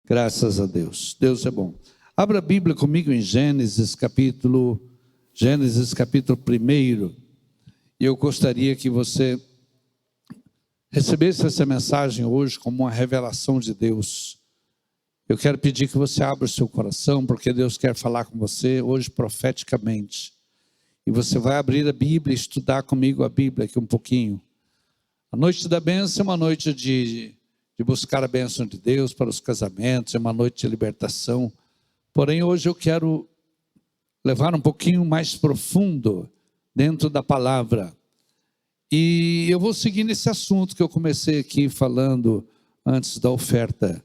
Graças a Deus. Deus é bom. Abra a Bíblia comigo em Gênesis capítulo 1. E eu gostaria que você recebesse essa mensagem hoje como uma revelação de Deus. Eu quero pedir que você abra o seu coração, porque Deus quer falar com você hoje profeticamente. E você vai abrir a Bíblia e estudar comigo a Bíblia aqui um pouquinho. A noite da bênção é uma noite de buscar a bênção de Deus para os casamentos, é uma noite de libertação. Porém, hoje eu quero levar um pouquinho mais profundo dentro da palavra. E eu vou seguir nesse assunto que eu comecei aqui falando antes da oferta.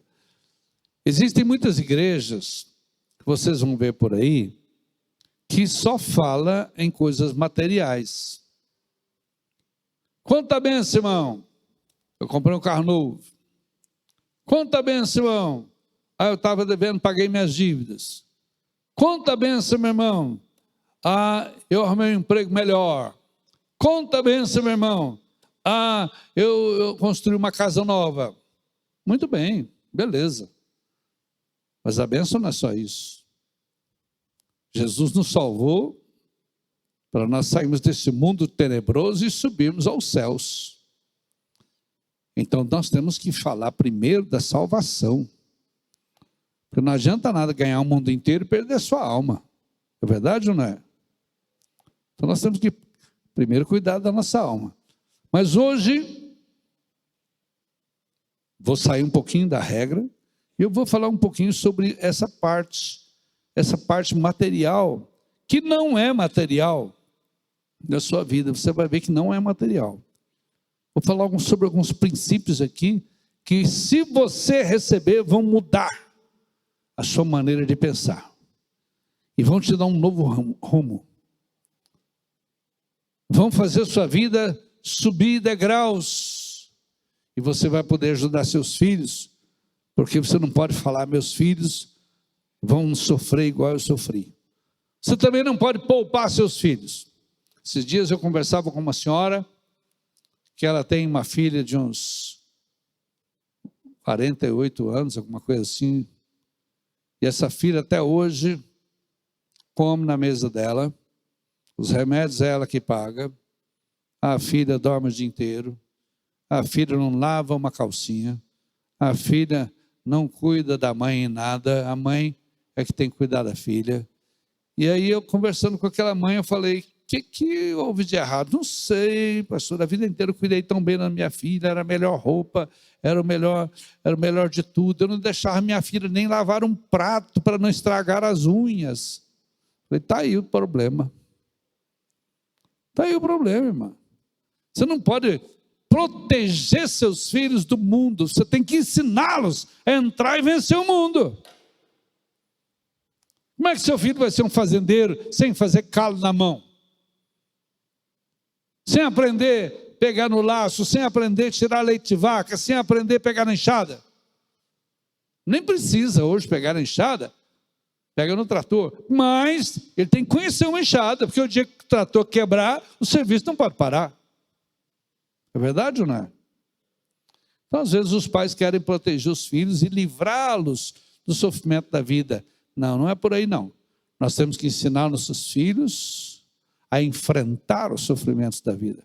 Existem muitas igrejas, que vocês vão ver por aí, que só fala em coisas materiais. Quanta bênção, irmão? Eu comprei um carro novo. Quanta bênção, irmão? Eu estava devendo, paguei minhas dívidas. Quanta bênção, meu irmão? Eu arrumei um emprego melhor. Quanta bênção, meu irmão? Eu construí uma casa nova. Muito bem, beleza. Mas a bênção não é só isso. Jesus nos salvou para nós sairmos desse mundo tenebroso e subirmos aos céus. Então nós temos que falar primeiro da salvação. Porque não adianta nada ganhar o mundo inteiro e perder sua alma. É verdade ou não é? Então nós temos que primeiro cuidar da nossa alma. Mas hoje, vou sair um pouquinho da regra e eu vou falar um pouquinho sobre essa parte material, que não é material da sua vida. Você vai ver que não é material. Vou falar sobre alguns princípios aqui, que se você receber, vão mudar a sua maneira de pensar. E vão te dar um novo rumo. Vão fazer a sua vida subir degraus. E você vai poder ajudar seus filhos, porque você não pode falar, meus filhos vão sofrer igual eu sofri. Você também não pode poupar seus filhos. Esses dias eu conversava com uma senhora, que ela tem uma filha de uns 48 anos, alguma coisa assim. E essa filha até hoje come na mesa dela. Os remédios é ela que paga. A filha dorme o dia inteiro. A filha não lava uma calcinha. A filha não cuida da mãe em nada. A mãe é que tem que cuidar da filha. E aí eu conversando com aquela mãe, eu falei, o que houve de errado? Não sei, pastor, a vida inteira eu cuidei tão bem da minha filha, era a melhor roupa, era o melhor de tudo. Eu não deixava minha filha nem lavar um prato para não estragar as unhas. Falei, está aí o problema. Está aí o problema, irmã. Você não pode proteger seus filhos do mundo, você tem que ensiná-los a entrar e vencer o mundo. Como é que seu filho vai ser um fazendeiro sem fazer calo na mão? Sem aprender a pegar no laço, sem aprender a tirar leite de vaca, sem aprender a pegar na enxada. Nem precisa hoje pegar na enxada, pega no trator. Mas ele tem que conhecer uma enxada, porque o dia que o trator quebrar, o serviço não pode parar. É verdade ou não é? Então, às vezes, os pais querem proteger os filhos e livrá-los do sofrimento da vida. Não, não é por aí não. Nós temos que ensinar nossos filhos a enfrentar os sofrimentos da vida.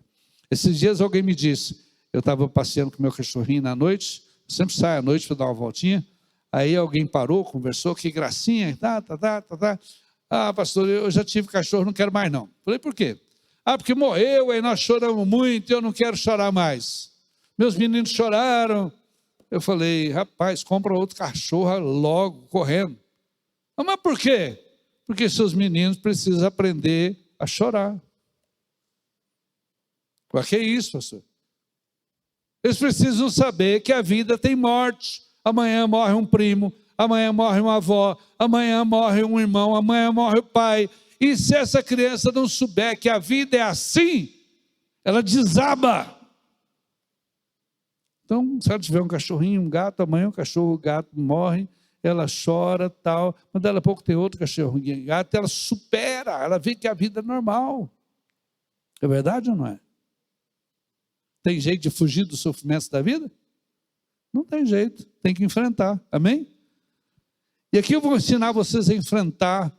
Esses dias alguém me disse, eu estava passeando com meu cachorrinho na noite, eu sempre saio à noite para dar uma voltinha, aí alguém parou, conversou, que gracinha, pastor, eu já tive cachorro, não quero mais não. Falei, por quê? Porque morreu, aí nós choramos muito, eu não quero chorar mais. Meus meninos choraram. Eu falei, rapaz, compra outro cachorro logo, correndo. Mas por quê? Porque seus meninos precisam aprender a chorar. Para que isso, pastor? Eles precisam saber que a vida tem morte. Amanhã morre um primo, amanhã morre uma avó, amanhã morre um irmão, amanhã morre o pai. E se essa criança não souber que a vida é assim, ela desaba. Então, se ela tiver um cachorrinho, um gato, amanhã o cachorro, o gato morre, ela chora, tal, mas daqui a pouco tem outro cachorrinho, gato, ela supera, ela vê que a vida é normal. É verdade ou não é? Tem jeito de fugir dos sofrimentos da vida? Não tem jeito, tem que enfrentar, amém? E aqui eu vou ensinar vocês a enfrentar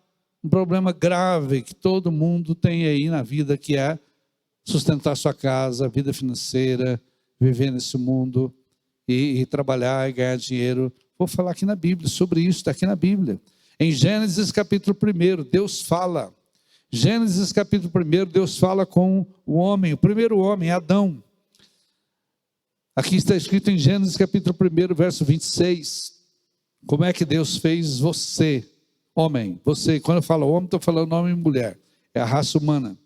um problema grave que todo mundo tem aí na vida, que é sustentar sua casa, vida financeira, viver nesse mundo e trabalhar e ganhar dinheiro. Vou falar aqui na Bíblia sobre isso, está aqui na Bíblia. Em Gênesis capítulo 1, Deus fala. Gênesis capítulo 1, Deus fala com o homem, o primeiro homem, Adão. Aqui está escrito em Gênesis capítulo 1, verso 26. Como é que Deus fez você, homem? Você, quando eu falo homem, estou falando homem e mulher. É a raça humana.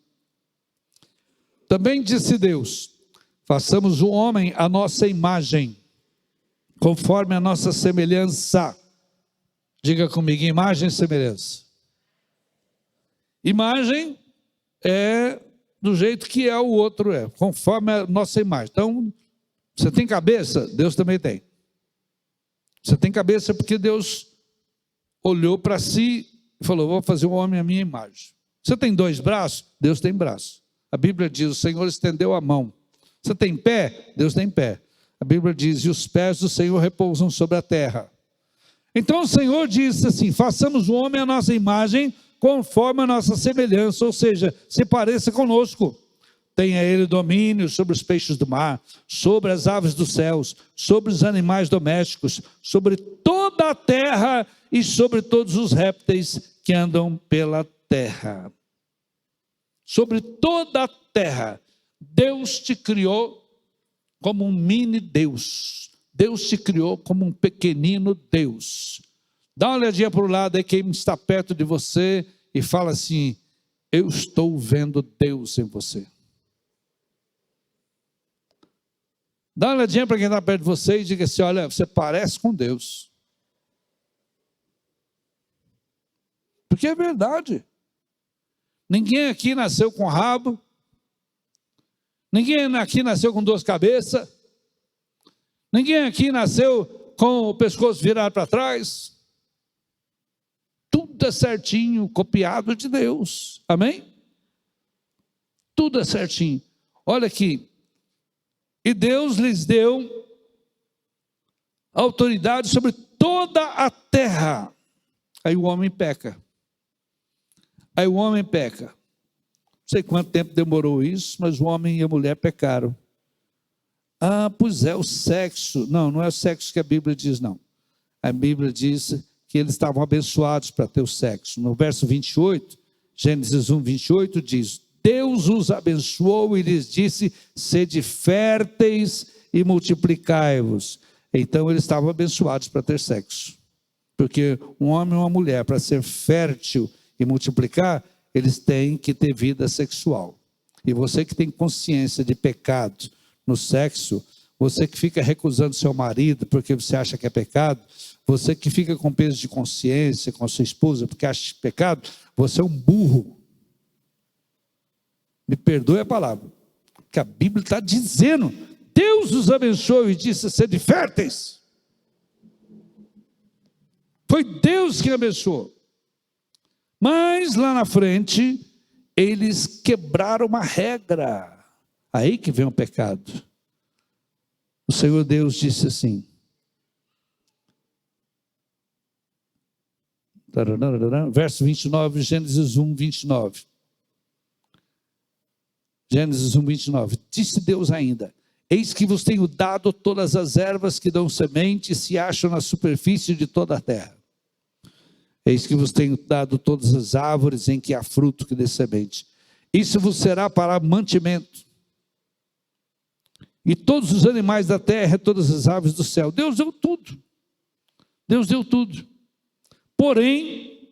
Também disse Deus: façamos o homem à nossa imagem, conforme a nossa semelhança. Diga comigo, imagem e semelhança. Imagem é do jeito que é o outro é, conforme a nossa imagem. Então, você tem cabeça? Deus também tem. Você tem cabeça porque Deus olhou para si e falou: vou fazer um homem à minha imagem. Você tem 2 braços? Deus tem braço. A Bíblia diz: o Senhor estendeu a mão. Você tem pé? Deus tem pé. A Bíblia diz: e os pés do Senhor repousam sobre a terra. Então o Senhor disse assim: façamos o homem à nossa imagem, conforme a nossa semelhança, ou seja, se pareça conosco. Tenha ele domínio sobre os peixes do mar, sobre as aves dos céus, sobre os animais domésticos, sobre toda a terra e sobre todos os répteis que andam pela terra. Sobre toda a terra. Deus te criou como um mini Deus. Deus te criou como um pequenino Deus. Dá uma olhadinha para o lado aí, quem está perto de você, e fala assim: eu estou vendo Deus em você. Dá uma olhadinha para quem está perto de você e diga assim: olha, você parece com Deus. Porque é verdade. Ninguém aqui nasceu com rabo. Ninguém aqui nasceu com 2 cabeças. Ninguém aqui nasceu com o pescoço virado para trás. Tudo é certinho, copiado de Deus. Amém? Tudo é certinho. Olha aqui. E Deus lhes deu autoridade sobre toda a terra. Aí o homem peca. Não sei quanto tempo demorou isso, mas o homem e a mulher pecaram. Ah, pois é, o sexo. Não, não é o sexo que a Bíblia diz, não. A Bíblia diz que eles estavam abençoados para ter o sexo. No verso 28, Gênesis 1, 28, diz: Deus os abençoou e lhes disse: sede férteis e multiplicai-vos. Então eles estavam abençoados para ter sexo. Porque um homem e uma mulher, para ser fértil e multiplicar, eles têm que ter vida sexual. E você que tem consciência de pecado no sexo, você que fica recusando seu marido porque você acha que é pecado, você que fica com peso de consciência com a sua esposa porque acha pecado, você é um burro. Me perdoe a palavra, porque a Bíblia está dizendo: Deus os abençoou e disse: sede férteis. Foi Deus que abençoou. Mas lá na frente, eles quebraram uma regra. Aí que vem o pecado. O Senhor Deus disse assim: verso 29, Gênesis 1, 29. Gênesis 1, 29. Disse Deus ainda: eis que vos tenho dado todas as ervas que dão semente e se acham na superfície de toda a terra. Eis que vos tenho dado todas as árvores em que há fruto que dê semente. Isso vos será para mantimento. E todos os animais da terra, todas as aves do céu. Deus deu tudo. Deus deu tudo. Porém,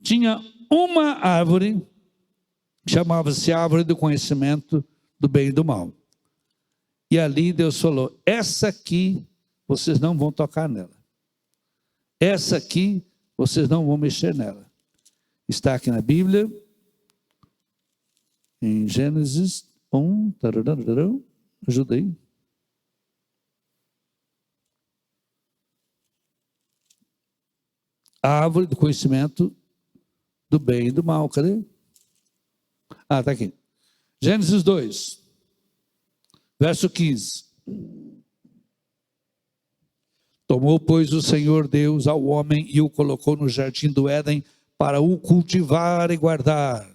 tinha uma árvore, chamava-se árvore do conhecimento do bem e do mal. E ali Deus falou: essa aqui, vocês não vão tocar nela. Essa aqui, vocês não vão mexer nela. Está aqui na Bíblia, em Gênesis 1, ajuda aí. A árvore do conhecimento do bem e do mal, cadê? Ah, está aqui. Gênesis 2, verso 15. Tomou, pois, o Senhor Deus ao homem e o colocou no jardim do Éden para o cultivar e guardar.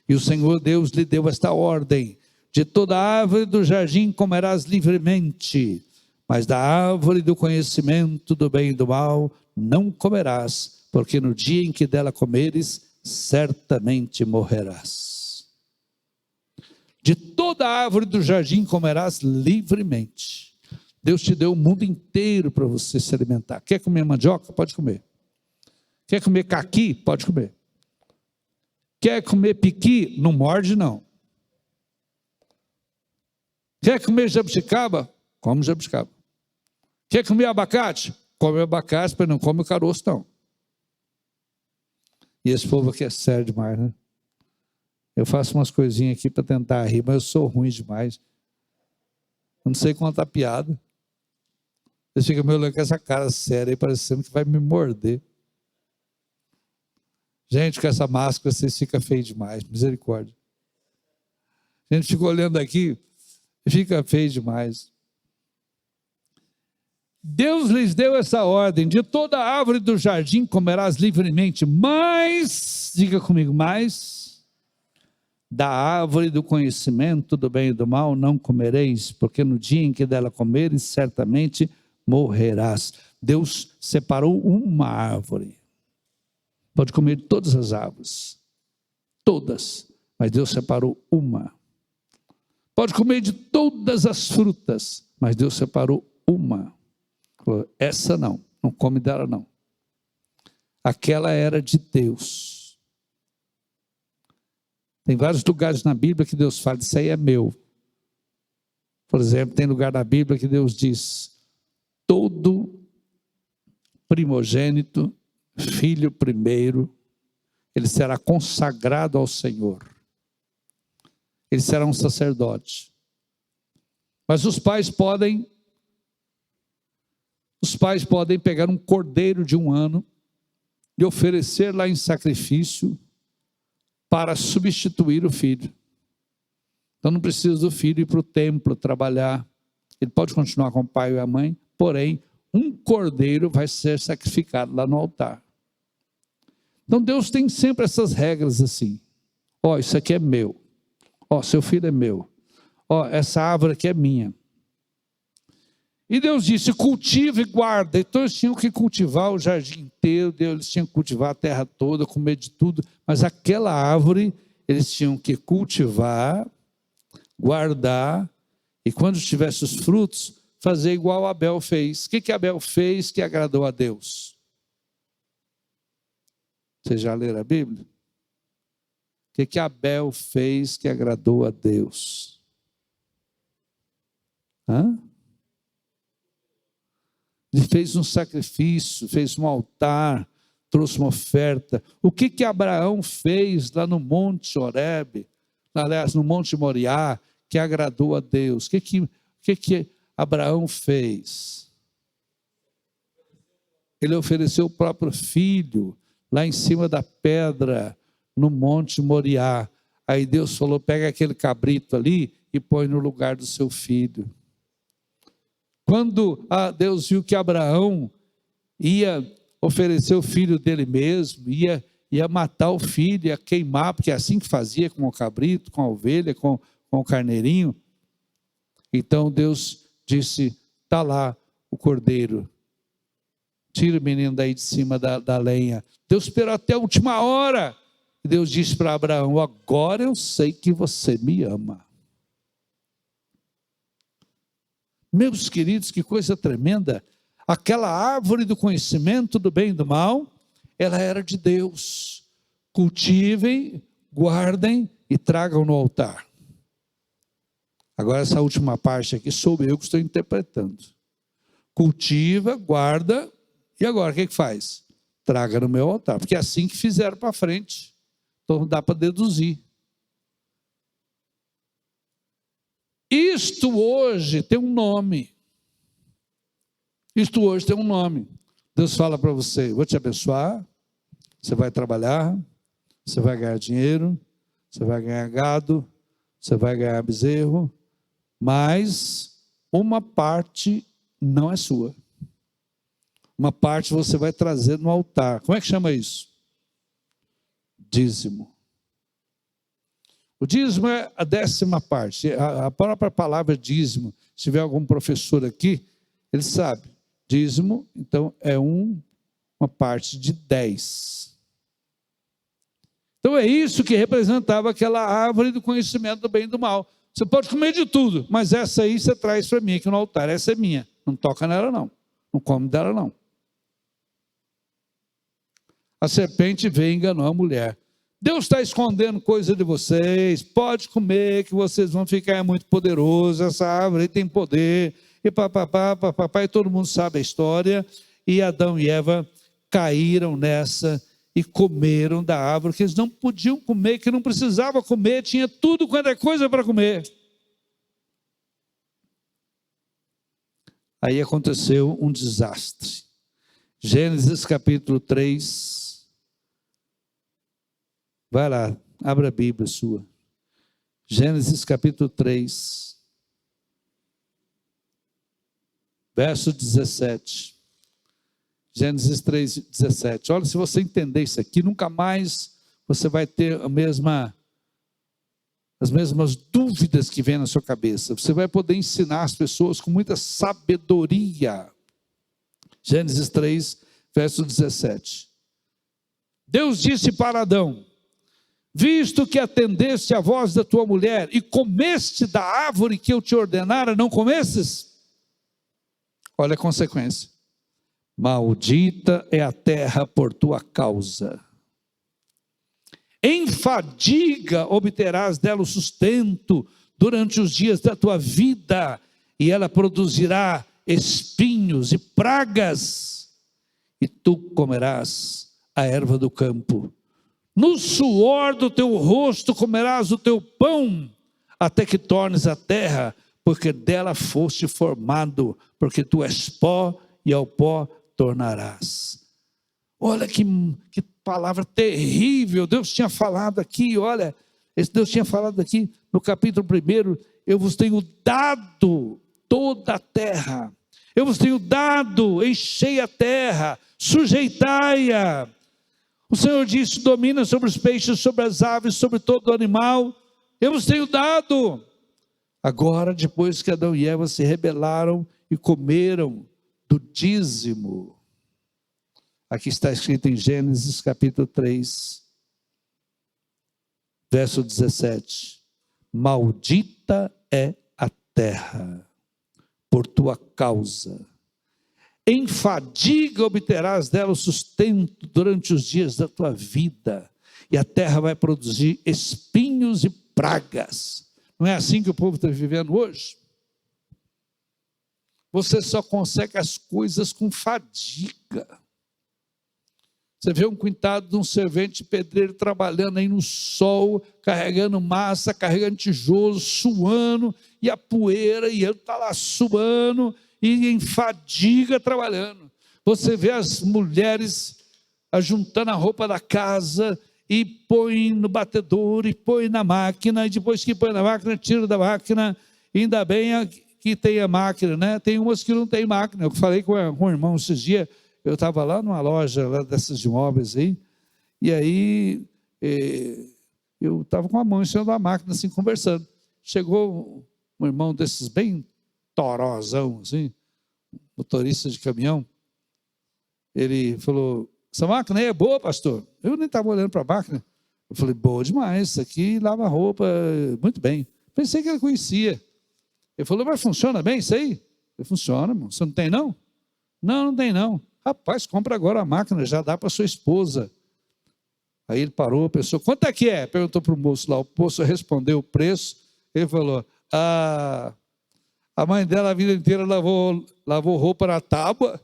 E o Senhor Deus lhe deu esta ordem: de toda árvore do jardim comerás livremente, mas da árvore do conhecimento do bem e do mal não comerás, porque no dia em que dela comeres, certamente morrerás. De toda árvore do jardim comerás livremente. Deus te deu o mundo inteiro para você se alimentar. Quer comer mandioca? Pode comer. Quer comer caqui? Pode comer. Quer comer piqui? Não morde, não. Quer comer jabuticaba? Come jabuticaba. Quer comer abacate? Come abacate, mas não come o caroço, não. E esse povo aqui é sério demais, né? Eu faço umas coisinhas aqui para tentar rir, mas eu sou ruim demais. Eu não sei contar piada. Eles ficam me olhando com essa cara séria aí, parecendo que vai me morder. Gente, com essa máscara vocês ficam feios demais, misericórdia. A gente fica olhando aqui, fica feio demais. Deus lhes deu essa ordem: de toda árvore do jardim comerás livremente, mas, diga comigo, mas, da árvore do conhecimento do bem e do mal não comereis, porque no dia em que dela comeres, certamente morrerás. Deus separou uma árvore. Pode comer de todas as árvores, todas, mas Deus separou uma. Pode comer de todas as frutas, mas Deus separou uma. Essa não come dela não. Aquela era de Deus. Tem vários lugares na Bíblia que Deus fala: isso aí é meu. Por exemplo, tem lugar na Bíblia que Deus diz: todo primogênito, filho primeiro, ele será consagrado ao Senhor. Ele será um sacerdote. Mas os pais podem pegar um cordeiro de 1 ano e oferecer lá em sacrifício para substituir o filho. Então não precisa do filho ir para o templo trabalhar. Ele pode continuar com o pai e a mãe, porém, um cordeiro vai ser sacrificado lá no altar. Então Deus tem sempre essas regras assim: ó, isso aqui é meu, ó, seu filho é meu, ó, essa árvore aqui é minha. E Deus disse: cultiva e guarda. Então eles tinham que cultivar o jardim inteiro, eles tinham que cultivar a terra toda, comer de tudo, mas aquela árvore eles tinham que cultivar, guardar, e quando tivesse os frutos, fazer igual Abel fez. O que Abel fez que agradou a Deus? Vocês já leram a Bíblia? O que Abel fez que agradou a Deus? Ele fez um sacrifício, fez um altar, trouxe uma oferta. O que Abraão fez lá no Monte Horebe, aliás, no Monte Moriá, que agradou a Deus? O que Abraão fez? Ele ofereceu o próprio filho lá em cima da pedra, no Monte Moriá. Aí Deus falou: pega aquele cabrito ali e põe no lugar do seu filho. Quando Deus viu que Abraão ia oferecer o filho dele mesmo, ia matar o filho, ia queimar, porque é assim que fazia com o cabrito, com a ovelha, com o carneirinho. Então Deus disse: está lá o cordeiro, tira o menino daí de cima da lenha. Deus esperou até a última hora. Deus disse para Abraão: agora eu sei que você me ama. Meus queridos, que coisa tremenda. Aquela árvore do conhecimento do bem e do mal, ela era de Deus. Cultivem, guardem e tragam no altar. Agora essa última parte aqui sou eu que estou interpretando. Cultiva, guarda, e agora o que faz? Traga no meu altar, porque é assim que fizeram para frente. Então dá para deduzir. Isto hoje tem um nome. Isto hoje tem um nome. Deus fala para você: vou te abençoar, você vai trabalhar, você vai ganhar dinheiro, você vai ganhar gado, você vai ganhar bezerro, mas uma parte não é sua. uma parte você vai trazer no altar. Como é que chama isso? Dízimo. O dízimo é a 10ª parte. A própria palavra dízimo, se tiver algum professor aqui, ele sabe. Dízimo, então, é uma parte de 10. Então é isso que representava aquela árvore do conhecimento do bem e do mal. Você pode comer de tudo, mas essa aí você traz para mim aqui no altar. Essa é minha. Não toca nela não. Não come dela não. A serpente veio e enganou a mulher. Deus está escondendo coisa de vocês. Pode comer que vocês vão ficar muito poderosos. Essa árvore aí tem poder. E papapá, e todo mundo sabe a história. E Adão e Eva caíram nessa e comeram da árvore que eles não podiam comer, que não precisava comer, tinha tudo quanto é coisa para comer. Aí aconteceu um desastre. Gênesis capítulo 3. Vai lá, abra a Bíblia sua. Gênesis capítulo 3. Verso 17. Gênesis 3, 17. Olha, se você entender isso aqui, nunca mais você vai ter as mesmas dúvidas que vêm na sua cabeça. Você vai poder ensinar as pessoas com muita sabedoria. Gênesis 3, verso 17. Deus disse para Adão: visto que atendeste à voz da tua mulher e comeste da árvore que eu te ordenara, não comestes? Olha a consequência. Maldita é a terra por tua causa. Em fadiga obterás dela o sustento durante os dias da tua vida, e ela produzirá espinhos e pragas, e tu comerás a erva do campo. No suor do teu rosto comerás o teu pão, até que tornes a terra, porque dela foste formado, porque tu és pó, e ao pó tornarás. Olha que palavra terrível. Deus tinha falado aqui, olha, Deus tinha falado aqui no capítulo 1, eu vos tenho dado toda a terra, eu vos tenho dado, enchei a terra, sujeitai-a. O Senhor disse: domina sobre os peixes, sobre as aves, sobre todo animal, eu vos tenho dado. Agora, depois que Adão e Eva se rebelaram e comeram do dízimo, aqui está escrito em Gênesis capítulo 3, verso 17: maldita é a terra por tua causa, em fadiga obterás dela o sustento durante os dias da tua vida, e a terra vai produzir espinhos e pragas. Não é assim que o povo está vivendo hoje? Você só consegue as coisas com fadiga. Você vê um coitado de um servente pedreiro trabalhando aí no sol, carregando massa, carregando tijolo, suando, e a poeira, e ele está lá suando, e em fadiga trabalhando. Você vê as mulheres ajuntando a roupa da casa, e põe no batedor, e põe na máquina, e depois que põe na máquina, tira da máquina. Ainda bem que tem a máquina, né? Tem umas que não tem máquina. Eu falei com um irmão esses dias, eu estava lá numa loja lá dessas de móveis aí, e aí eu estava com a mão em cima da máquina, assim, conversando. Chegou um irmão desses bem torozão, assim, motorista de caminhão. Ele falou: essa máquina aí é boa, pastor? Eu nem estava olhando para a máquina. Eu falei: boa demais, isso aqui lava roupa muito bem. Pensei que ele conhecia. Ele falou: mas funciona bem isso aí? Eu: funciona, irmão. Você não tem não? Não, não tem não. Rapaz, compra agora a máquina, já dá para sua esposa. Aí ele parou, pensou: quanto é que é? Perguntou para o moço lá. O moço respondeu o preço. Ele falou: a mãe dela a vida inteira lavou roupa na tábua.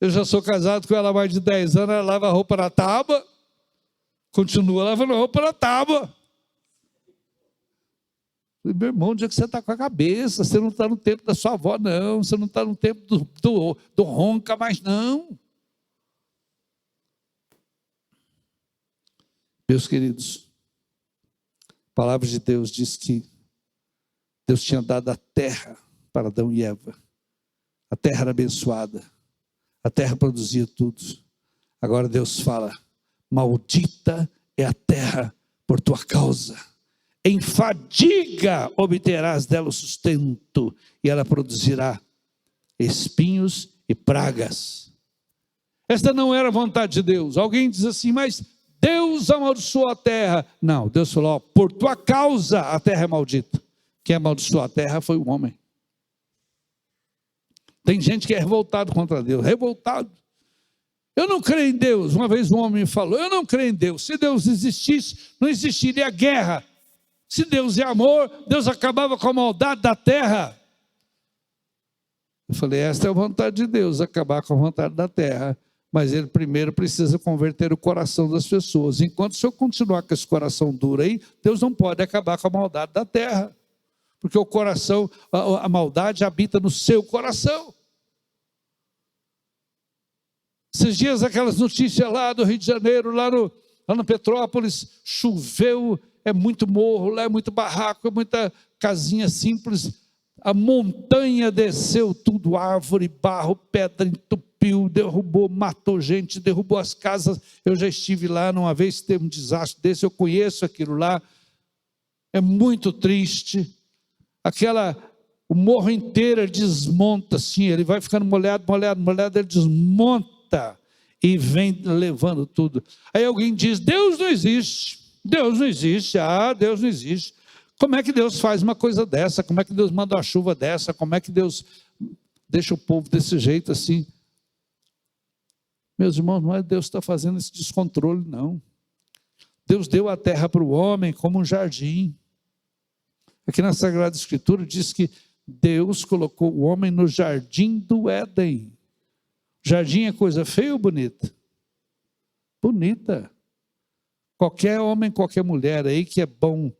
Eu já sou casado com ela há mais de 10 anos, ela lava roupa na tábua, continua lavando roupa na tábua. Falei: meu irmão, onde é que você está com a cabeça? Você não está no tempo da sua avó, não. Você não está no tempo do ronca mais, não. Meus queridos, a palavra de Deus diz que Deus tinha dado a terra para Adão e Eva. A terra era abençoada, a terra produzia tudo. Agora Deus fala: maldita é a terra por tua causa. Em fadiga obterás dela o sustento, e ela produzirá espinhos e pragas. Esta não era a vontade de Deus. Alguém diz assim: mas Deus amaldiçoou a terra. Não, Deus falou: por tua causa a terra é maldita. Quem amaldiçoou a terra foi o homem. Tem gente que é revoltado contra Deus, revoltado. Eu não creio em Deus. Uma vez um homem me falou: eu não creio em Deus. Se Deus existisse, não existiria guerra. Se Deus é amor, Deus acabava com a maldade da terra. Eu falei: esta é a vontade de Deus, acabar com a vontade da terra. Mas Ele primeiro precisa converter o coração das pessoas. Enquanto o senhor continuar com esse coração duro aí, Deus não pode acabar com a maldade da terra. Porque o coração, a maldade habita no seu coração. Esses dias aquelas notícias lá do Rio de Janeiro, lá no Petrópolis, choveu, é muito morro, lá é muito barraco, é muita casinha simples. A montanha desceu tudo, árvore, barro, pedra, entupiu, derrubou, matou gente, derrubou as casas. Eu já estive lá numa vez, teve um desastre desse, eu conheço aquilo lá. É muito triste. O morro inteiro desmonta assim, ele vai ficando molhado, ele desmonta e vem levando tudo. Aí alguém diz: Deus não existe, Deus não existe, Deus não existe. Como é que Deus faz uma coisa dessa? Como é que Deus manda uma chuva dessa? Como é que Deus deixa o povo desse jeito assim? Meus irmãos, não é Deus que está fazendo esse descontrole, não. Deus deu a terra para o homem como um jardim. Aqui na Sagrada Escritura diz que Deus colocou o homem no jardim do Éden. Jardim é coisa feia ou bonita? Bonita. Qualquer homem, qualquer mulher aí que é bom,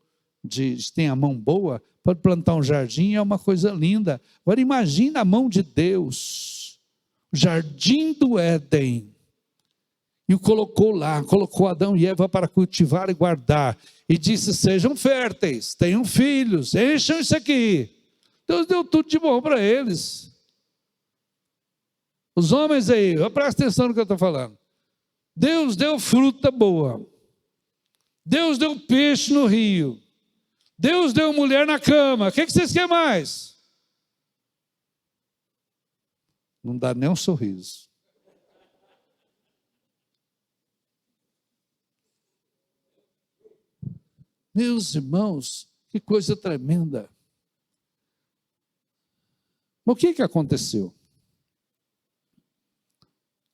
tem a mão boa, pode plantar um jardim, é uma coisa linda. Agora imagina a mão de Deus, jardim do Éden, e o colocou lá, colocou Adão e Eva para cultivar e guardar, e disse: sejam férteis, tenham filhos, encham isso aqui. Deus deu tudo de bom para eles. Os homens aí, presta atenção no que eu estou falando. Deus deu fruta boa, Deus deu peixe no rio, Deus deu mulher na cama. O que vocês querem mais? Não dá nem um sorriso. Meus irmãos, que coisa tremenda. Mas o que aconteceu?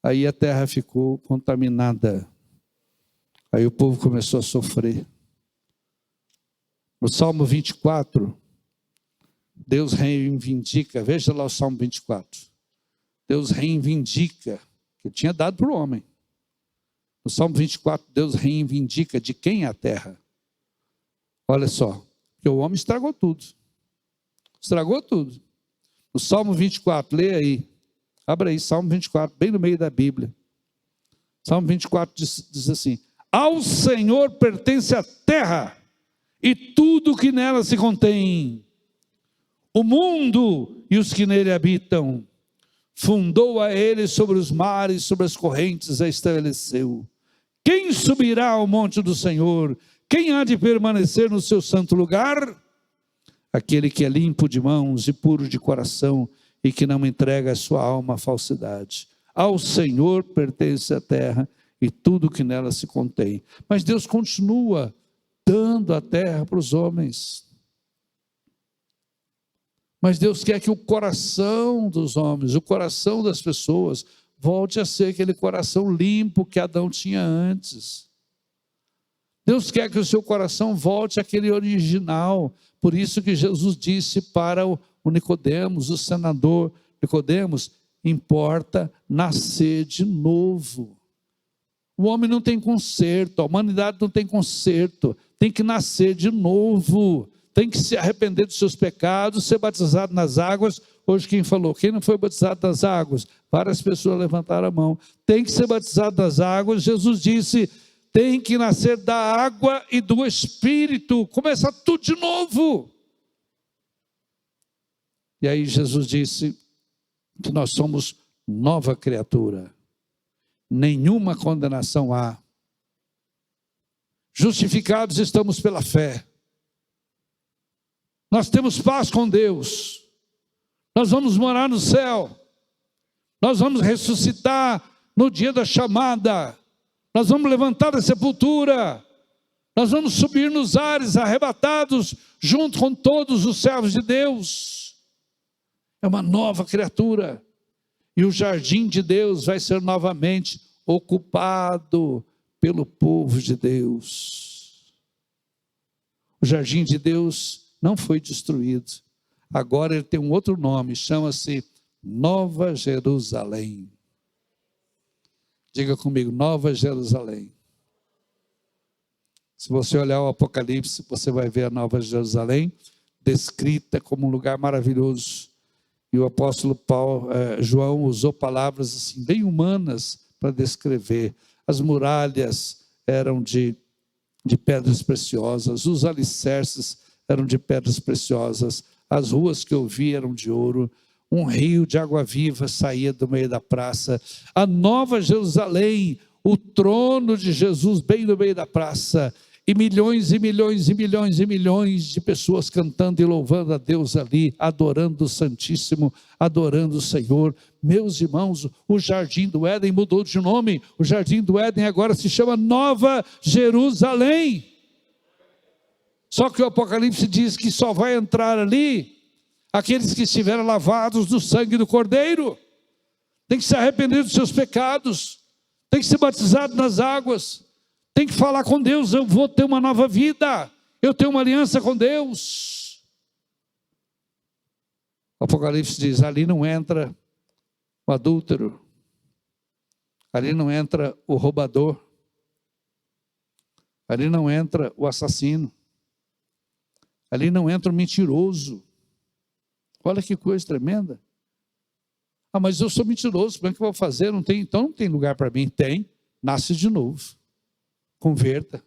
Aí a terra ficou contaminada. Aí o povo começou a sofrer. No Salmo 24, Deus reivindica, veja lá o Salmo 24. Deus reivindica, que tinha dado para o homem. No Salmo 24, Deus reivindica de quem é a terra. Olha só, porque o homem estragou tudo. Estragou tudo. No Salmo 24, leia aí. Abra aí, Salmo 24, bem no meio da Bíblia. Salmo 24 diz assim: ao Senhor pertence a terra e tudo que nela se contém, o mundo e os que nele habitam. Fundou a ele sobre os mares, sobre as correntes a estabeleceu. Quem subirá ao monte do Senhor? Quem há de permanecer no seu santo lugar? Aquele que é limpo de mãos e puro de coração, e que não entrega a sua alma à falsidade. Ao Senhor pertence a terra e tudo que nela se contém. Mas Deus continua dando a terra para os homens. Mas Deus quer que o coração dos homens, o coração das pessoas, volte a ser aquele coração limpo que Adão tinha antes. Deus quer que o seu coração volte àquele original. Por isso que Jesus disse para o Nicodemos, o senador Nicodemos: importa nascer de novo. O homem não tem conserto, a humanidade não tem conserto, tem que nascer de novo, tem que se arrepender dos seus pecados, ser batizado nas águas. Hoje quem falou? Quem não foi batizado nas águas? Várias pessoas levantaram a mão. Tem que ser batizado nas águas. Jesus disse: tem que nascer da água e do Espírito, começar tudo de novo. E aí Jesus disse: que nós somos nova criatura. Nenhuma condenação há. Justificados estamos pela fé. Nós temos paz com Deus. Nós vamos morar no céu. Nós vamos ressuscitar no dia da chamada. Nós vamos levantar da sepultura. Nós vamos subir nos ares arrebatados junto com todos os servos de Deus. É uma nova criatura. E o jardim de Deus vai ser novamente ocupado pelo povo de Deus. O jardim de Deus não foi destruído. Agora ele tem um outro nome, chama-se Nova Jerusalém. Diga comigo, Nova Jerusalém. Se você olhar o Apocalipse, você vai ver a Nova Jerusalém descrita como um lugar maravilhoso. E o apóstolo João usou palavras assim, bem humanas para descrever. As muralhas eram de pedras preciosas, os alicerces eram de pedras preciosas, as ruas que eu vi eram de ouro, um rio de água viva saía do meio da praça. A Nova Jerusalém, o trono de Jesus bem no meio da praça, e milhões e milhões e milhões e milhões de pessoas cantando e louvando a Deus ali, adorando o Santíssimo, adorando o Senhor. Meus irmãos, o Jardim do Éden mudou de nome. O Jardim do Éden agora se chama Nova Jerusalém. Só que o Apocalipse diz que só vai entrar ali aqueles que estiveram lavados no sangue do Cordeiro. Tem que se arrepender dos seus pecados, tem que ser batizado nas águas, tem que falar com Deus, eu vou ter uma nova vida, eu tenho uma aliança com Deus. O Apocalipse diz, ali não entra o adúltero, ali não entra o roubador, ali não entra o assassino, ali não entra o mentiroso. Olha que coisa tremenda. Ah, mas eu sou mentiroso, como é que eu vou fazer? Não tem, então não tem lugar para mim. Tem, nasce de novo. Converta.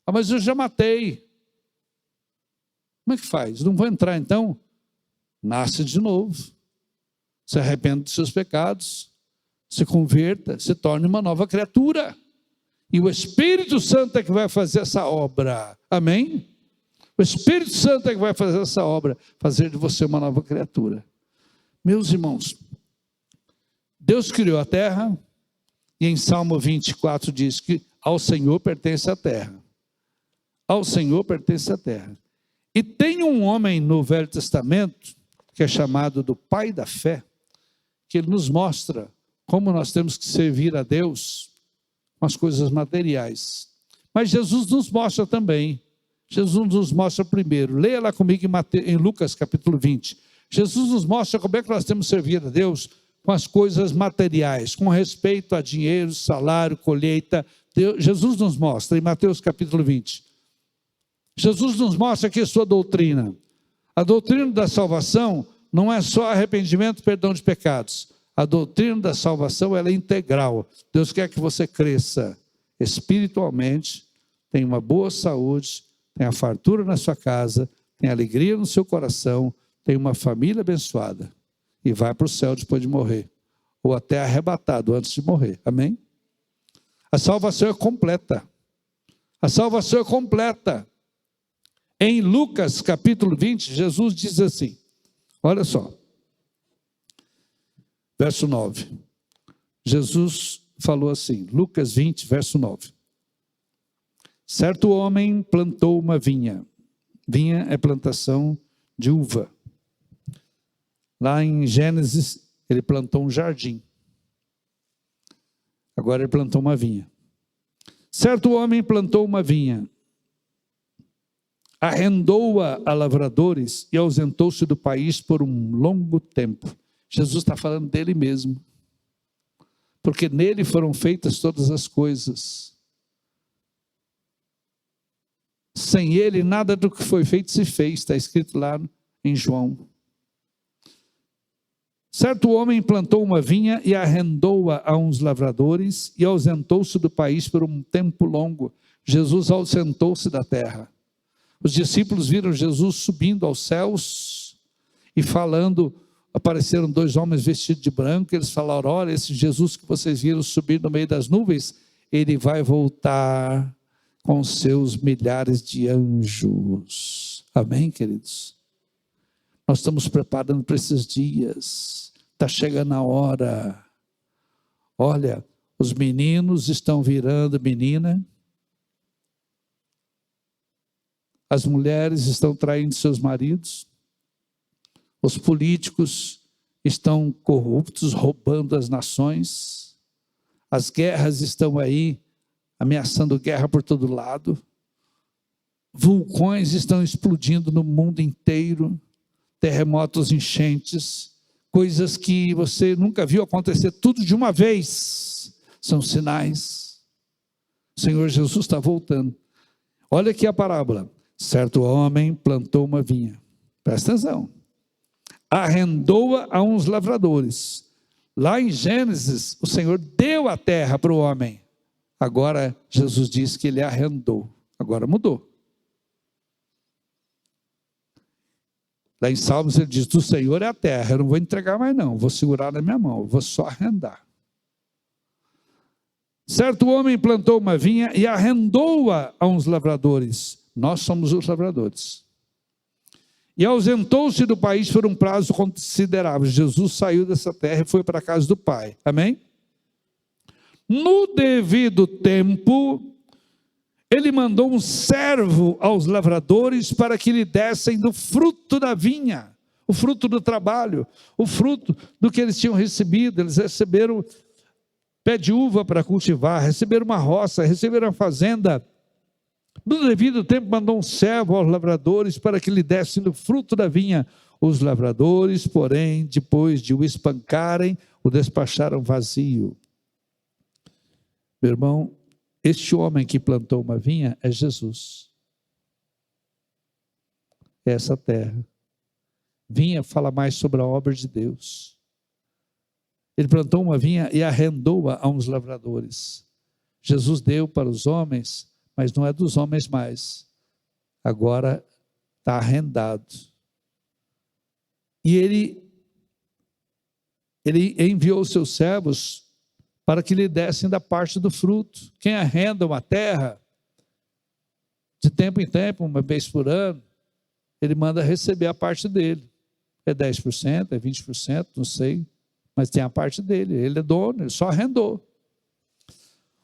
Ah, mas eu já matei. Como é que faz? Não vou entrar então? Nasce de novo. Se arrepende dos seus pecados, se converta, se torne uma nova criatura. E o Espírito Santo é que vai fazer essa obra. Amém? O Espírito Santo é que vai fazer essa obra, fazer de você uma nova criatura. Meus irmãos, Deus criou a terra, e em Salmo 24 diz que ao Senhor pertence a terra. Ao Senhor pertence a terra. E tem um homem no Velho Testamento, que é chamado do pai da fé, que ele nos mostra como nós temos que servir a Deus com as coisas materiais. Mas Jesus nos mostra também. Jesus nos mostra primeiro. Leia lá comigo em Lucas capítulo 20. Jesus nos mostra como é que nós temos que servir a Deus com as coisas materiais, com respeito a dinheiro, salário, colheita. Jesus nos mostra em Mateus capítulo 20. Jesus nos mostra aqui a sua doutrina. A doutrina da salvação não é só arrependimento e perdão de pecados. A doutrina da salvação ela é integral. Deus quer que você cresça espiritualmente, tenha uma boa saúde, tenha fartura na sua casa, tenha alegria no seu coração, tenha uma família abençoada e vai para o céu depois de morrer, ou até arrebatado antes de morrer. Amém? A salvação é completa. A salvação é completa. Em Lucas capítulo 20, Jesus diz assim, olha só, verso 9. Jesus falou assim, Lucas 20, verso 9. Certo homem plantou uma vinha. Vinha é plantação de uva. Lá em Gênesis, ele plantou um jardim. Agora ele plantou uma vinha. Certo homem plantou uma vinha, arrendou-a a lavradores e ausentou-se do país por um longo tempo. Jesus está falando dele mesmo. Porque nele foram feitas todas as coisas. Sem ele, nada do que foi feito se fez, está escrito lá em João. Certo homem plantou uma vinha e arrendou-a a uns lavradores e ausentou-se do país por um tempo longo. Jesus ausentou-se da terra. Os discípulos viram Jesus subindo aos céus e falando apareceram 2 homens vestidos de branco, eles falaram: olha, esse Jesus que vocês viram subir no meio das nuvens, ele vai voltar com seus milhares de anjos. Amém, queridos? Nós estamos preparando para esses dias, está chegando a hora. Olha, os meninos estão virando menina, as mulheres estão traindo seus maridos, os políticos estão corruptos, roubando as nações, as guerras estão aí, ameaçando guerra por todo lado, vulcões estão explodindo no mundo inteiro, terremotos, enchentes, coisas que você nunca viu acontecer, tudo de uma vez, são sinais. O Senhor Jesus está voltando. Olha aqui a parábola. Certo homem plantou uma vinha, presta atenção, arrendou-a a uns lavradores. Lá em Gênesis, o Senhor deu a terra para o homem. Agora, Jesus diz que ele arrendou. Agora mudou. Lá em Salmos ele diz: do Senhor é a terra, eu não vou entregar mais não, vou segurar na minha mão, vou só arrendar. Certo homem plantou uma vinha e arrendou-a a uns lavradores. Nós somos os lavradores. E ausentou-se do país por um prazo considerável. Jesus saiu dessa terra e foi para a casa do Pai. Amém? No devido tempo, ele mandou um servo aos lavradores para que lhe dessem do fruto da vinha, o fruto do trabalho, o fruto do que eles tinham recebido. Eles receberam pé de uva para cultivar, receberam uma roça, receberam uma fazenda. No devido tempo mandou um servo aos lavradores para que lhe dessem do fruto da vinha. Os lavradores, porém, depois de o espancarem, o despacharam vazio. Meu irmão, este homem que plantou uma vinha é Jesus. É essa terra. Vinha fala mais sobre a obra de Deus. Ele plantou uma vinha e arrendou-a a uns lavradores. Jesus deu para os homens, mas não é dos homens mais. Agora está arrendado. E ele enviou os seus servos para que lhe dessem da parte do fruto. Quem arrenda uma terra, de tempo em tempo, uma vez por ano, ele manda receber a parte dele. É 10%, é 20%, não sei, mas tem a parte dele. Ele é dono, ele só arrendou.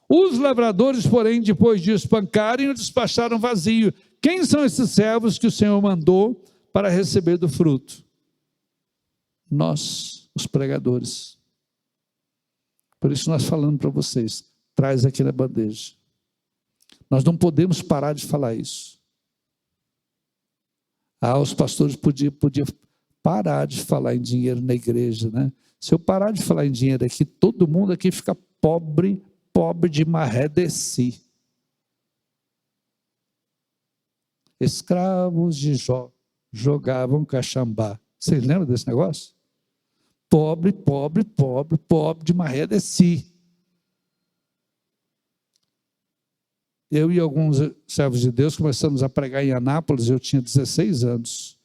Os lavradores, porém, depois de espancarem, o despacharam vazio. Quem são esses servos que o Senhor mandou para receber do fruto? Nós, os pregadores. Por isso nós falamos para vocês, traz aqui na bandeja. Nós não podemos parar de falar isso. Os pastores podiam parar de falar em dinheiro na igreja, né? Se eu parar de falar em dinheiro aqui, todo mundo aqui fica pobre de maré de si. Escravos de Jó jogavam caxambá. Vocês lembram desse negócio? Pobre de maré de si. Eu e alguns servos de Deus começamos a pregar em Anápolis, eu tinha 16 anos,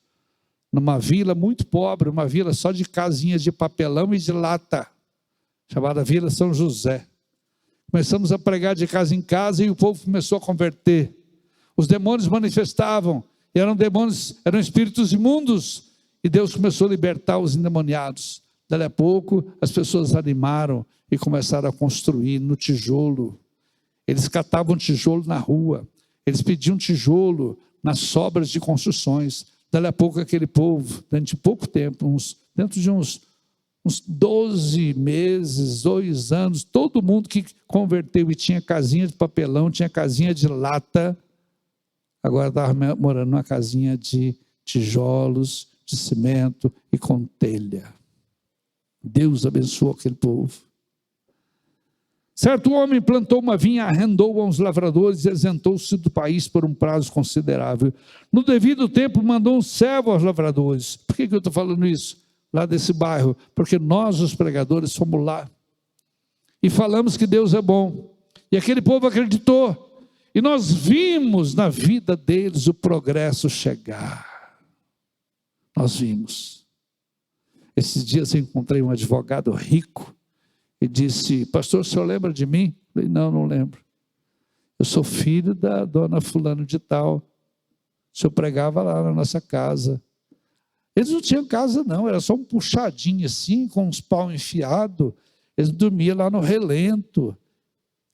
numa vila muito pobre, uma vila só de casinhas de papelão e de lata, chamada Vila São José. Começamos a pregar de casa em casa e o povo começou a converter. Os demônios manifestavam, eram espíritos imundos, e Deus começou a libertar os endemoniados. Daí a pouco as pessoas animaram e começaram a construir no tijolo. Eles catavam tijolo na rua, eles pediam tijolo nas sobras de construções. Daí a pouco aquele povo, dentro de pouco tempo, dentro de uns 12 meses, 2 anos, todo mundo que converteu e tinha casinha de papelão, tinha casinha de lata, agora estava morando numa casinha de tijolos, de cimento e com telha. Deus abençoou aquele povo. Certo homem plantou uma vinha, arrendou a uns lavradores e isentou-se do país por um prazo considerável. No devido tempo mandou um servo aos lavradores. Por que eu estou falando isso? Lá desse bairro, porque nós os pregadores fomos lá e falamos que Deus é bom, e aquele povo acreditou, e nós vimos na vida deles o progresso chegar. Nós vimos. Esses dias eu encontrei um advogado rico e disse: pastor, o senhor lembra de mim? Eu falei: não, não lembro. Eu sou filho da dona fulano de tal. O senhor pregava lá na nossa casa. Eles não tinham casa não, era só um puxadinho assim, com uns pau enfiado. Eles dormiam lá no relento.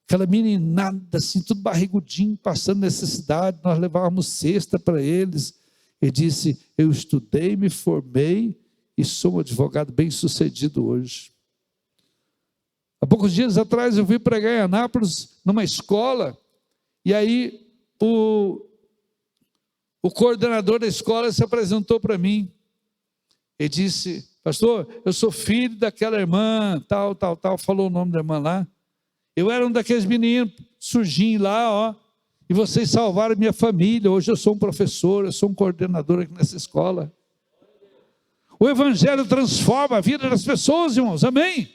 Aquela meninada assim, tudo barrigudinho, passando necessidade. Nós levávamos cesta para eles. Ele disse: eu estudei, me formei e sou um advogado bem-sucedido hoje. Há poucos dias atrás eu vim pregar em Anápolis, numa escola, e aí o coordenador da escola se apresentou para mim. Ele disse: pastor, eu sou filho daquela irmã, tal, falou o nome da irmã lá. Eu era um daqueles meninos sujinhos lá, ó, e vocês salvaram minha família. Hoje eu sou um professor, eu sou um coordenador aqui nessa escola. O evangelho transforma a vida das pessoas, irmãos, amém?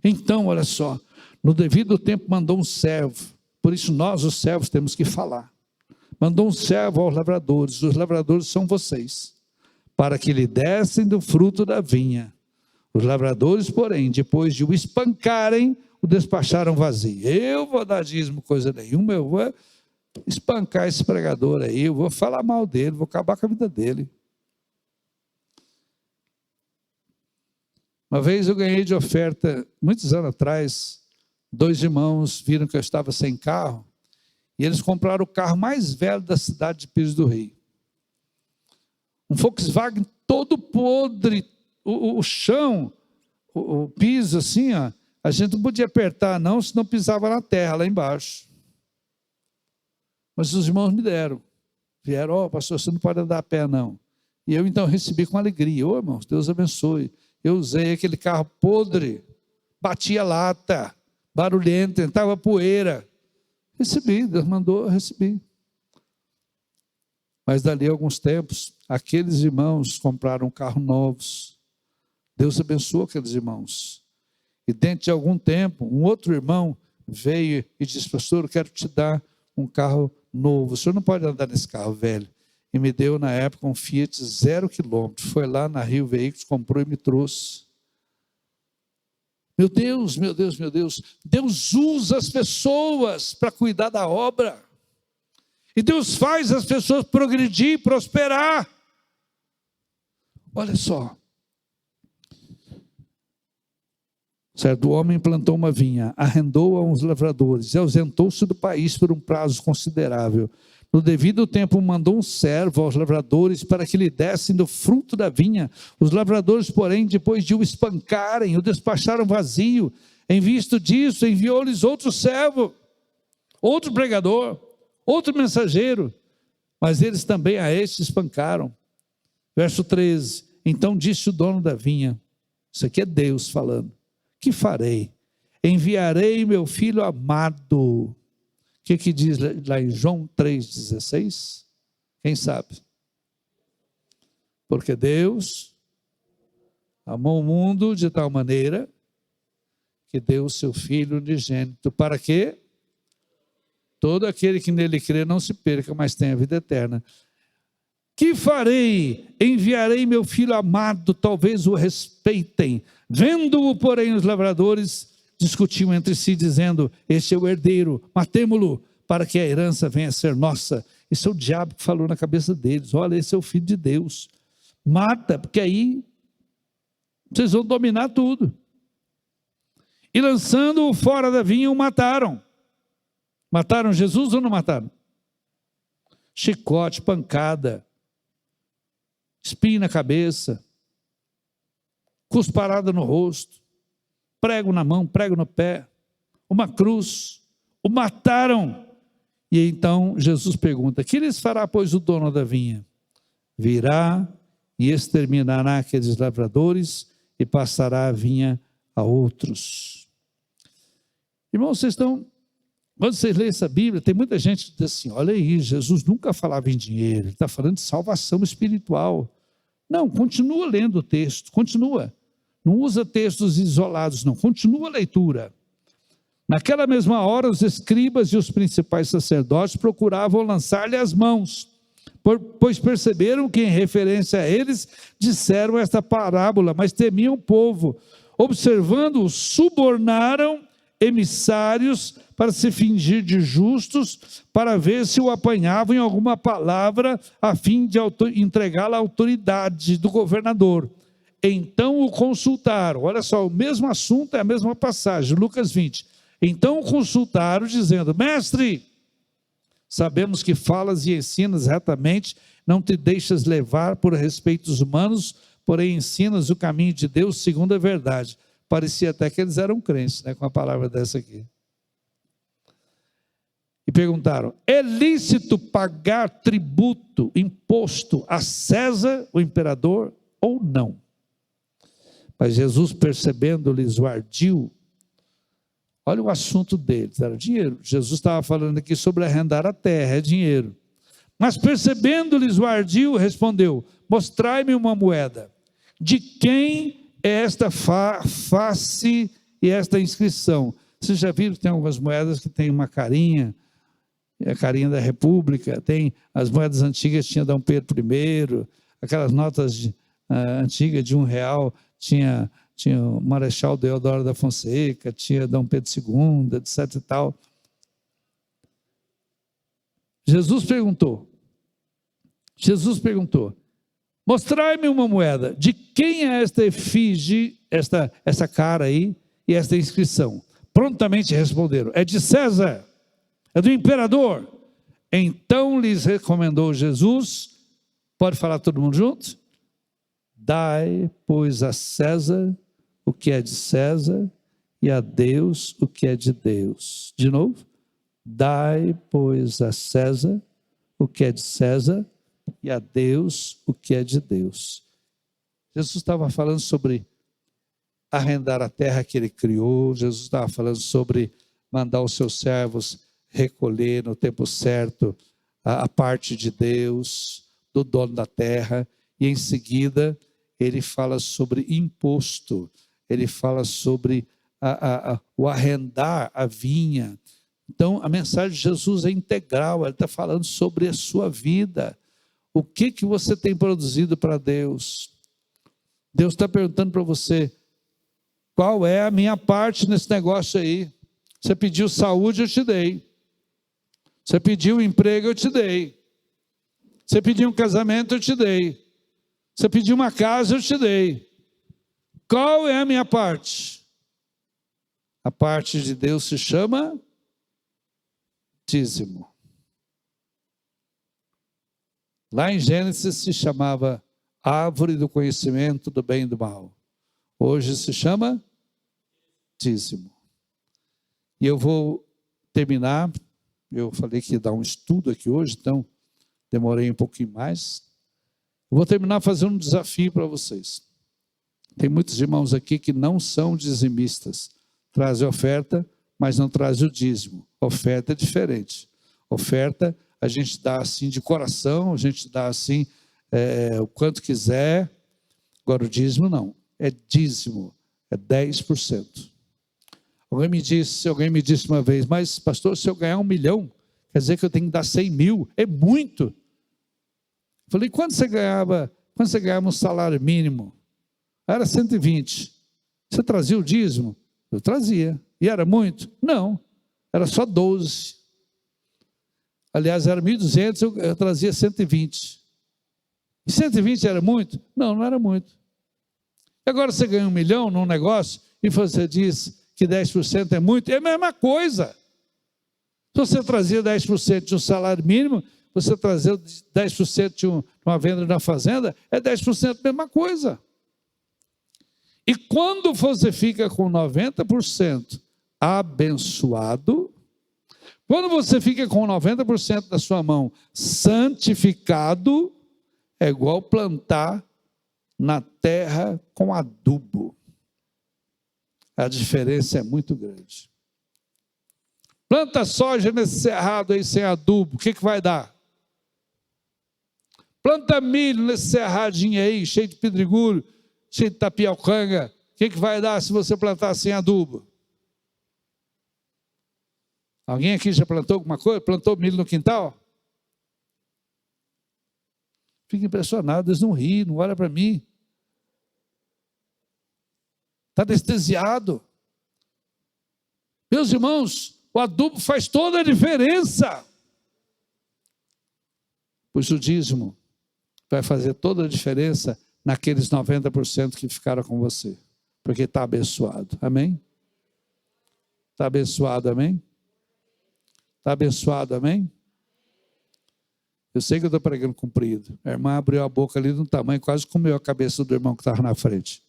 Então, olha só, no devido tempo mandou um servo, por isso nós, os servos, temos que falar. Mandou um servo aos lavradores, os lavradores são vocês, para que lhe dessem do fruto da vinha. Os lavradores, porém, depois de o espancarem, o despacharam vazio. Eu vou dar dízimo, coisa nenhuma, eu vou espancar esse pregador aí, eu vou falar mal dele, vou acabar com a vida dele. Uma vez eu ganhei de oferta, muitos anos atrás, 2 irmãos viram que eu estava sem carro, e eles compraram o carro mais velho da cidade de Pires do Rio. Um Volkswagen todo podre, o chão, o piso assim, ó, a gente não podia apertar não, senão pisava na terra lá embaixo. Mas os irmãos me deram. Vieram: ó, pastor, você não pode andar a pé não. E eu então recebi com alegria. Ô, irmãos, Deus abençoe. Eu usei aquele carro podre, batia lata, barulhento, entrava poeira. Recebi, Deus mandou, eu recebi. Mas dali a alguns tempos, aqueles irmãos compraram carros novos. Deus abençoou aqueles irmãos. E dentro de algum tempo, um outro irmão veio e disse: pastor, eu quero te dar um carro novo. O senhor não pode andar nesse carro velho. E me deu na época um Fiat 0 km. Foi lá na Rio Veículos, comprou e me trouxe. Meu Deus, meu Deus, meu Deus. Deus usa as pessoas para cuidar da obra. E Deus faz as pessoas progredir, prosperar. Olha só. Certo homem plantou uma vinha, arrendou-a a uns lavradores e ausentou-se do país por um prazo considerável. No devido tempo mandou um servo aos lavradores para que lhe dessem do fruto da vinha. Os lavradores, porém, depois de o espancarem, o despacharam vazio. Em vista disso, enviou-lhes outro servo, outro pregador, outro mensageiro, mas eles também a este espancaram. Verso 13, então disse o dono da vinha, isso aqui é Deus falando: que farei? Enviarei meu filho amado. O que diz lá em João 3,16? Quem sabe? Porque Deus amou o mundo de tal maneira que deu o seu Filho unigênito. Para quê? Todo aquele que nele crê não se perca, mas tenha vida eterna. Que farei? Enviarei meu filho amado, talvez o respeitem. Vendo-o, porém, os lavradores discutiam entre si, dizendo: este é o herdeiro, matemo-lo, para que a herança venha a ser nossa. Isso é o diabo que falou na cabeça deles: olha, esse é o filho de Deus. Mata, porque aí vocês vão dominar tudo. E lançando-o fora da vinha, o mataram. Mataram Jesus ou não mataram? Chicote, pancada, espinho na cabeça, cusparada no rosto, prego na mão, prego no pé, uma cruz, o mataram. E então Jesus pergunta: que lhes fará, pois, o dono da vinha? Virá e exterminará aqueles lavradores e passará a vinha a outros. Irmãos, quando vocês leem essa Bíblia, tem muita gente que diz assim: olha aí, Jesus nunca falava em dinheiro, ele está falando de salvação espiritual. Não, continua lendo o texto, continua. Não usa textos isolados, não, continua a leitura. Naquela mesma hora, os escribas e os principais sacerdotes procuravam lançar-lhe as mãos, pois perceberam que, em referência a eles, disseram esta parábola, mas temiam o povo. Observando-o, subornaram emissários para se fingir de justos, para ver se o apanhavam em alguma palavra, a fim de entregá-la à autoridade do governador. Então o consultaram. Olha só, o mesmo assunto é a mesma passagem, Lucas 20. Então o consultaram, dizendo: mestre, sabemos que falas e ensinas retamente, não te deixas levar por respeitos humanos, porém ensinas o caminho de Deus segundo a verdade. Parecia até que eles eram crentes, né, com a palavra dessa aqui. E perguntaram: é lícito pagar tributo, imposto a César, o imperador, ou não? Mas Jesus, percebendo-lhes o ardil, olha o assunto deles, era dinheiro. Jesus estava falando aqui sobre arrendar a terra, é dinheiro. Mas percebendo-lhes o ardil, respondeu: mostrai-me uma moeda. De quem é esta face e esta inscrição? Vocês já viram que tem algumas moedas que tem uma carinha, a carinha da República, tem as moedas antigas, tinha Dom Pedro I, aquelas notas antigas de R$1, tinha o Marechal Deodoro da Fonseca, tinha Dom Pedro II, etc e tal. Jesus perguntou, mostrai-me uma moeda, de quem é esta efígie, essa cara aí, e esta inscrição? Prontamente responderam: é de César, é do imperador. Então lhes recomendou Jesus, pode falar todo mundo junto? Dai, pois, a César o que é de César, e a Deus o que é de Deus. De novo, dai, pois, a César o que é de César, e a Deus o que é de Deus. Jesus estava falando sobre arrendar a terra que ele criou, Jesus estava falando sobre mandar os seus servos recolher no tempo certo a parte de Deus, do dono da terra, e em seguida ele fala sobre imposto, ele fala sobre o arrendar a vinha. Então a mensagem de Jesus é integral, ele está falando sobre a sua vida. O que você tem produzido para Deus? Deus está perguntando para você: qual é a minha parte nesse negócio aí? Você pediu saúde, eu te dei. Você pediu emprego, eu te dei. Você pediu um casamento, eu te dei. Você pediu uma casa, eu te dei. Qual é a minha parte? A parte de Deus se chama dízimo. Lá em Gênesis se chamava árvore do conhecimento do bem e do mal. Hoje se chama dízimo. E eu vou terminar. Eu falei que ia dar um estudo aqui hoje, então demorei um pouquinho mais. Eu vou terminar fazendo um desafio para vocês. Tem muitos irmãos aqui que não são dizimistas. Trazem oferta, mas não trazem o dízimo. Oferta é diferente. Oferta a gente dá assim de coração, a gente dá assim o quanto quiser. Agora o dízimo não. É dízimo, é 10%. Alguém me disse uma vez: mas pastor, se eu ganhar 1 milhão, quer dizer que eu tenho que dar 100 mil? É muito. Eu falei: quando você ganhava um salário mínimo? Era 120. Você trazia o dízimo? Eu trazia. E era muito? Não, era só 12. Aliás, era 1.200, eu trazia 120. E 120 era muito? Não, não era muito. E agora você ganha 1 milhão num negócio e você diz que 10% é muito, é a mesma coisa. Se você trazia 10% de um salário mínimo, você trazia 10% de uma venda na fazenda, é 10% a mesma coisa. E quando você fica com 90% abençoado, quando você fica com 90% da sua mão santificado, é igual plantar na terra com adubo. A diferença é muito grande. Planta soja nesse cerrado aí sem adubo, o que vai dar? Planta milho nesse cerradinho aí, cheio de pedregulho, cheio de tapiocanga, o que vai dar se você plantar sem adubo? Alguém aqui já plantou alguma coisa? Plantou milho no quintal? Fico impressionado, eles não riem, não olham para mim. Está anestesiado. Meus irmãos, o adubo faz toda a diferença. Pois o dízimo vai fazer toda a diferença naqueles 90% que ficaram com você. Porque está abençoado. Amém? Está abençoado, amém? Está abençoado, amém? Eu sei que eu estou pregando comprido. A irmã abriu a boca ali de um tamanho, quase comeu a cabeça do irmão que estava na frente.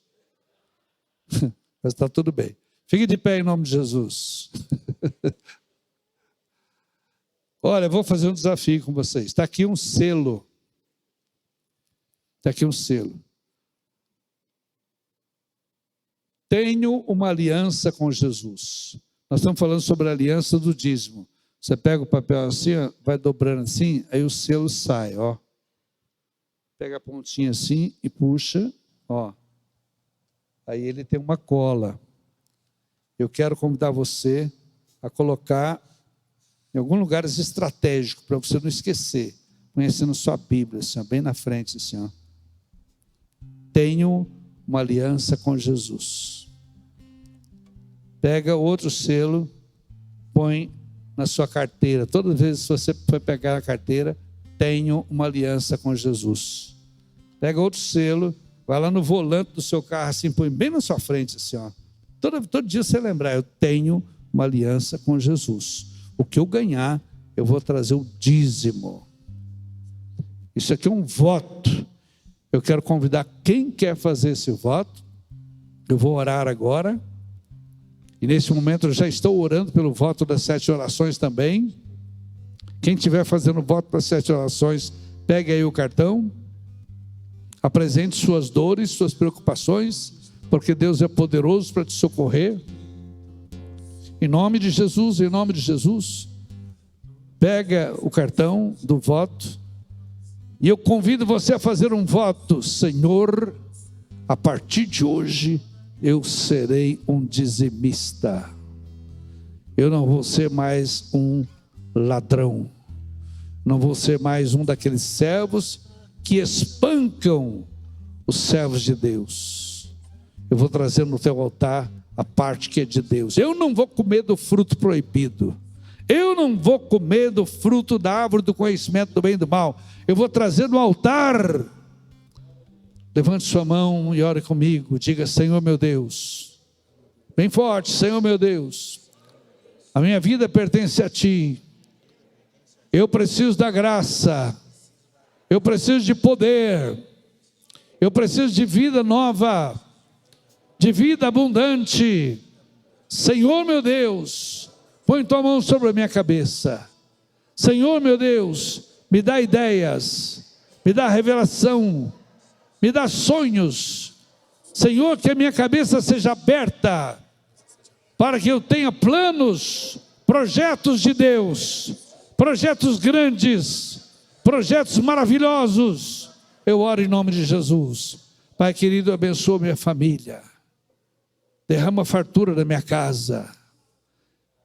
Mas está tudo bem. Fique de pé em nome de Jesus. Olha, eu vou fazer um desafio com vocês. Está aqui um selo. Está aqui um selo. Tenho uma aliança com Jesus. Nós estamos falando sobre a aliança do dízimo. Você pega o papel assim, ó, vai dobrando assim, aí o selo sai, ó. Pega a pontinha assim e puxa, ó. Aí ele tem uma cola. Eu quero convidar você a colocar em algum lugar estratégico, para você não esquecer. Conhecendo sua Bíblia, assim, ó, bem na frente, assim, ó. Tenho uma aliança com Jesus. Pega outro selo, põe na sua carteira. Todas as vezes que você for pegar a carteira, tenho uma aliança com Jesus. Pega outro selo, vai lá no volante do seu carro, assim, põe bem na sua frente, assim, ó. Todo dia você lembrar, eu tenho uma aliança com Jesus. O que eu ganhar, eu vou trazer o dízimo. Isso aqui é um voto. Eu quero convidar quem quer fazer esse voto. Eu vou orar agora. E nesse momento eu já estou orando pelo voto das 7 orações também. Quem estiver fazendo o voto das 7 orações, pegue aí o cartão. Apresente suas dores, suas preocupações, porque Deus é poderoso para te socorrer. Em nome de Jesus, em nome de Jesus. Pega o cartão do voto. E eu convido você a fazer um voto. Senhor, a partir de hoje, eu serei um dizimista. Eu não vou ser mais um ladrão. Não vou ser mais um daqueles servos que espancam os servos de Deus. Eu vou trazer no teu altar a parte que é de Deus. Eu não vou comer do fruto proibido. Eu não vou comer do fruto da árvore do conhecimento do bem e do mal. Eu vou trazer no altar. Levante sua mão e ore comigo. Diga: Senhor meu Deus. Bem forte: Senhor meu Deus, a minha vida pertence a Ti. Eu preciso da graça. Eu preciso de poder. Eu preciso de vida nova, de vida abundante. Senhor meu Deus, põe tua mão sobre a minha cabeça. Senhor meu Deus, me dá ideias, me dá revelação, me dá sonhos. Senhor, que a minha cabeça seja aberta, para que eu tenha planos, projetos de Deus, projetos grandes, projetos maravilhosos. Eu oro em nome de Jesus. Pai querido, abençoa minha família. Derrama fartura na minha casa.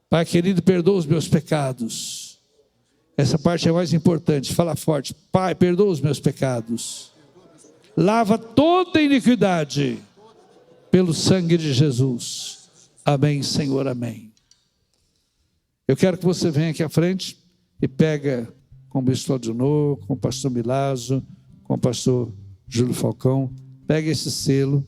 Pai querido, perdoa os meus pecados. Essa parte é mais importante. Fala forte. Pai, perdoa os meus pecados. Lava toda iniquidade pelo sangue de Jesus. Amém, Senhor, amém. Eu quero que você venha aqui à frente e pega com o bispo Aldinor, com o pastor Milazzo, com o pastor Júlio Falcão. Pega esse selo.